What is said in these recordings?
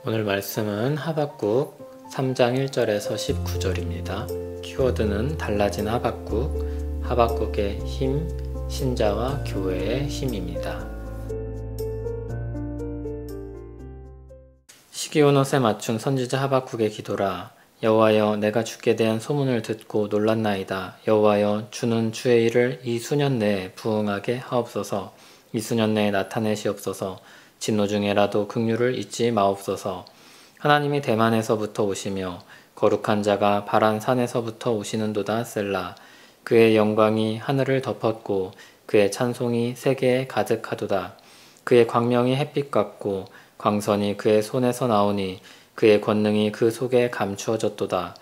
오늘 말씀은 하박국 3장 1절에서 19절입니다. 키워드는 달라진 하박국, 하박국의 힘, 신자와 교회의 힘입니다. 시기온 옷에 맞춘 선지자 하박국의 기도라. 여호와여, 내가 주께 대한 소문을 듣고 놀랐나이다. 여호와여, 주는 주의 일을 이 수년 내에 부응하게 하옵소서. 이 수년 내에 나타내시옵소서. 진노 중에라도 긍휼을 잊지 마옵소서. 하나님이 대만에서부터 오시며 거룩한 자가 바란 산에서부터 오시는도다. 셀라. 그의 영광이 하늘을 덮었고 그의 찬송이 세계에 가득하도다. 그의 광명이 햇빛 같고 광선이 그의 손에서 나오니 그의 권능이 그 속에 감추어졌도다.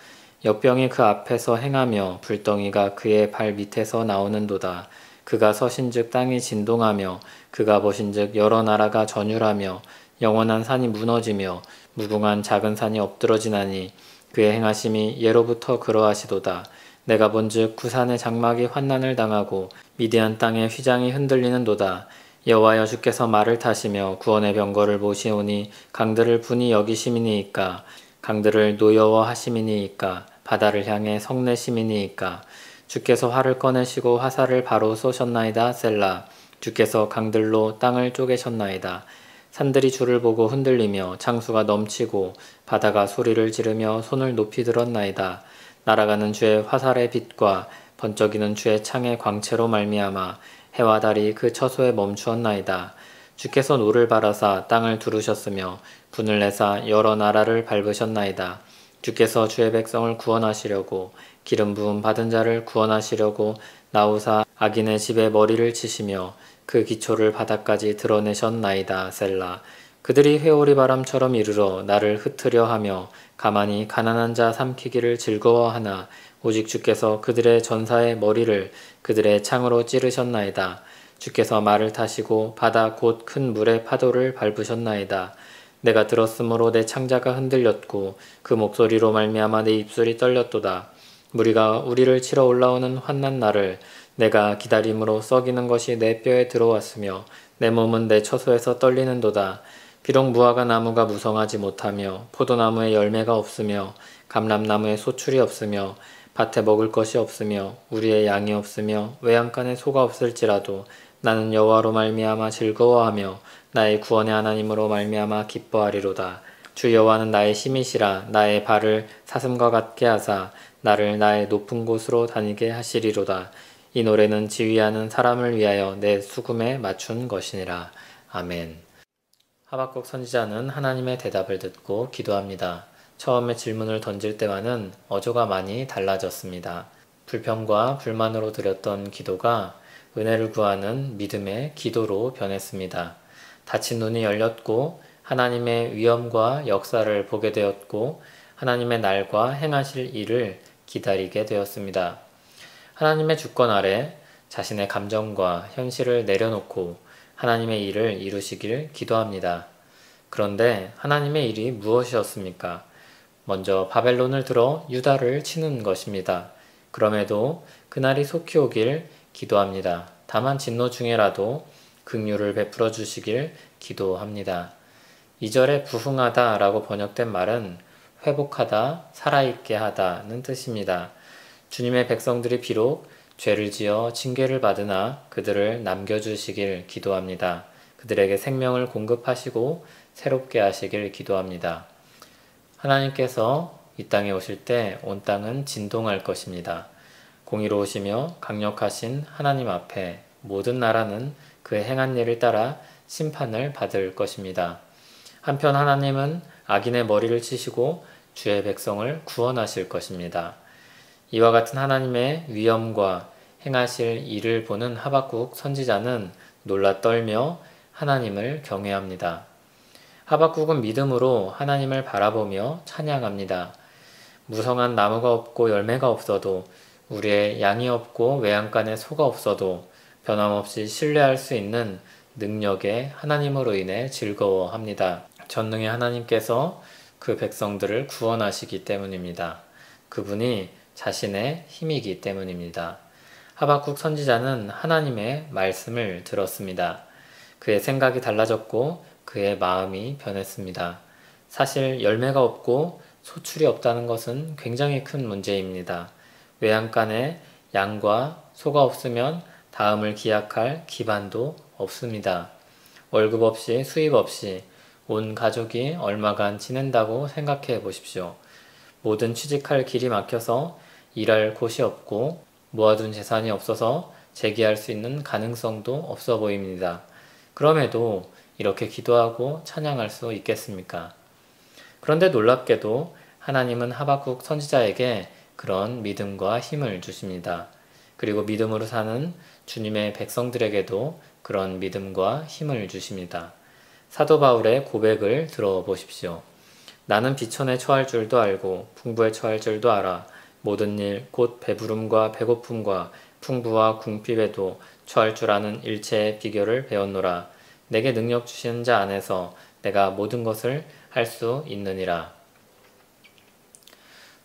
역병이 그 앞에서 행하며 불덩이가 그의 발 밑에서 나오는도다. 그가 서신즉 땅이 진동하며 그가 보신즉 여러 나라가 전율하며 영원한 산이 무너지며 무궁한 작은 산이 엎드러지나니 그의 행하심이 예로부터 그러하시도다. 내가 본즉 구산의 장막이 환난을 당하고 미디안 땅의 휘장이 흔들리는도다. 여호와여, 주께서 말을 타시며 구원의 병거를 모시오니 강들을 분이 여기심이니이까. 강들을 노여워하심이니이까. 바다를 향해 성내심이니이까. 주께서 활을 꺼내시고 화살을 바로 쏘셨나이다. 셀라. 주께서 강들로 땅을 쪼개셨나이다. 산들이 주를 보고 흔들리며 창수가 넘치고 바다가 소리를 지르며 손을 높이 들었나이다. 날아가는 주의 화살의 빛과 번쩍이는 주의 창의 광채로 말미암아 해와 달이 그 처소에 멈추었나이다. 주께서 노를 바라사 땅을 두르셨으며 분을 내사 여러 나라를 밟으셨나이다. 주께서 주의 백성을 구원하시려고 기름 부음 받은 자를 구원하시려고 나우사 악인의 집에 머리를 치시며 그 기초를 바닥까지 드러내셨나이다. 셀라. 그들이 회오리 바람처럼 이르러 나를 흩으려 하며 가만히 가난한 자 삼키기를 즐거워하나 오직 주께서 그들의 전사의 머리를 그들의 창으로 찌르셨나이다. 주께서 말을 타시고 바다 곧 큰 물의 파도를 밟으셨나이다. 내가 들었으므로 내 창자가 흔들렸고 그 목소리로 말미암아 내 입술이 떨렸도다. 무리가 우리를 치러 올라오는 환난 날을 내가 기다림으로 썩이는 것이 내 뼈에 들어왔으며 내 몸은 내 처소에서 떨리는도다. 비록 무화과 나무가 무성하지 못하며 포도나무에 열매가 없으며 감람나무에 소출이 없으며 밭에 먹을 것이 없으며 우리의 양이 없으며 외양간에 소가 없을지라도 나는 여호와로 말미암아 즐거워하며 나의 구원의 하나님으로 말미암아 기뻐하리로다. 주 여호와는 나의 힘이시라. 나의 발을 사슴과 같게 하사 나를 나의 높은 곳으로 다니게 하시리로다. 이 노래는 지휘하는 사람을 위하여 내 수금에 맞춘 것이니라. 아멘. 하박국 선지자는 하나님의 대답을 듣고 기도합니다. 처음에 질문을 던질 때와는 어조가 많이 달라졌습니다. 불평과 불만으로 드렸던 기도가 은혜를 구하는 믿음의 기도로 변했습니다. 닫힌 눈이 열렸고 하나님의 위엄과 역사를 보게 되었고 하나님의 날과 행하실 일을 기다리게 되었습니다. 하나님의 주권 아래 자신의 감정과 현실을 내려놓고 하나님의 일을 이루시길 기도합니다. 그런데 하나님의 일이 무엇이었습니까? 먼저 바벨론을 들어 유다를 치는 것입니다. 그럼에도 그날이 속히 오길 기도합니다. 다만 진노 중에라도 긍휼을 베풀어 주시길 기도합니다. 2절에 부흥하다 라고 번역된 말은 회복하다, 살아있게 하다는 뜻입니다. 주님의 백성들이 비록 죄를 지어 징계를 받으나 그들을 남겨주시길 기도합니다. 그들에게 생명을 공급하시고 새롭게 하시길 기도합니다. 하나님께서 이 땅에 오실 때 온 땅은 진동할 것입니다. 공의로우시며 강력하신 하나님 앞에 모든 나라는 그의 행한 일을 따라 심판을 받을 것입니다. 한편 하나님은 악인의 머리를 치시고 주의 백성을 구원하실 것입니다. 이와 같은 하나님의 위엄과 행하실 일을 보는 하박국 선지자는 놀라 떨며 하나님을 경외합니다. 하박국은 믿음으로 하나님을 바라보며 찬양합니다. 무성한 나무가 없고 열매가 없어도 우리의 양이 없고 외양간에 소가 없어도 변함없이 신뢰할 수 있는 능력의 하나님으로 인해 즐거워합니다. 전능의 하나님께서 그 백성들을 구원하시기 때문입니다. 그분이 자신의 힘이기 때문입니다. 하박국 선지자는 하나님의 말씀을 들었습니다. 그의 생각이 달라졌고 그의 마음이 변했습니다. 사실 열매가 없고 소출이 없다는 것은 굉장히 큰 문제입니다. 외양간에 양과 소가 없으면 다음을 기약할 기반도 없습니다. 월급 없이 수입 없이 온 가족이 얼마간 지낸다고 생각해 보십시오. 뭐든 취직할 길이 막혀서 일할 곳이 없고 모아둔 재산이 없어서 재기할 수 있는 가능성도 없어 보입니다. 그럼에도 이렇게 기도하고 찬양할 수 있겠습니까? 그런데 놀랍게도 하나님은 하박국 선지자에게 그런 믿음과 힘을 주십니다. 그리고 믿음으로 사는 주님의 백성들에게도 그런 믿음과 힘을 주십니다. 사도 바울의 고백을 들어보십시오. 나는 비천에 처할 줄도 알고 풍부에 처할 줄도 알아. 모든 일 곧 배부름과 배고픔과 풍부와 궁핍에도 처할 줄 아는 일체의 비결을 배웠노라. 내게 능력 주시는 자 안에서 내가 모든 것을 할 수 있느니라.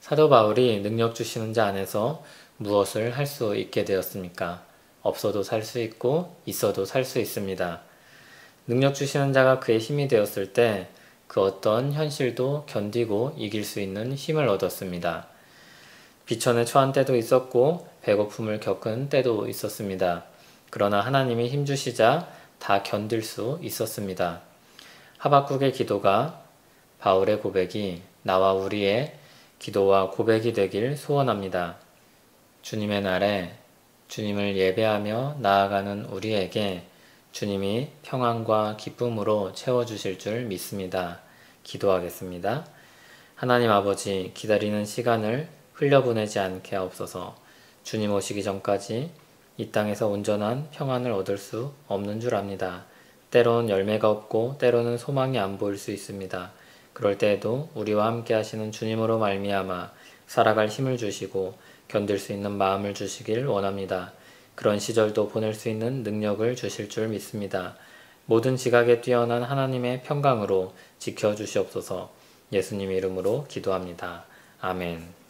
사도 바울이 능력 주시는 자 안에서 무엇을 할 수 있게 되었습니까? 없어도 살 수 있고 있어도 살 수 있습니다. 능력 주시는 자가 그의 힘이 되었을 때 그 어떤 현실도 견디고 이길 수 있는 힘을 얻었습니다. 비천에 처한 때도 있었고 배고픔을 겪은 때도 있었습니다. 그러나 하나님이 힘주시자 다 견딜 수 있었습니다. 하박국의 기도가 바울의 고백이 나와 우리의 기도와 고백이 되길 소원합니다. 주님의 날에 주님을 예배하며 나아가는 우리에게 주님이 평안과 기쁨으로 채워주실 줄 믿습니다. 기도하겠습니다. 하나님 아버지, 기다리는 시간을 흘려보내지 않게 하옵소서. 주님 오시기 전까지 이 땅에서 온전한 평안을 얻을 수 없는 줄 압니다. 때론 열매가 없고 때로는 소망이 안 보일 수 있습니다. 그럴 때에도 우리와 함께 하시는 주님으로 말미암아 살아갈 힘을 주시고 견딜 수 있는 마음을 주시길 원합니다. 그런 시절도 보낼 수 있는 능력을 주실 줄 믿습니다. 모든 지각에 뛰어난 하나님의 평강으로 지켜주시옵소서. 예수님 이름으로 기도합니다. 아멘.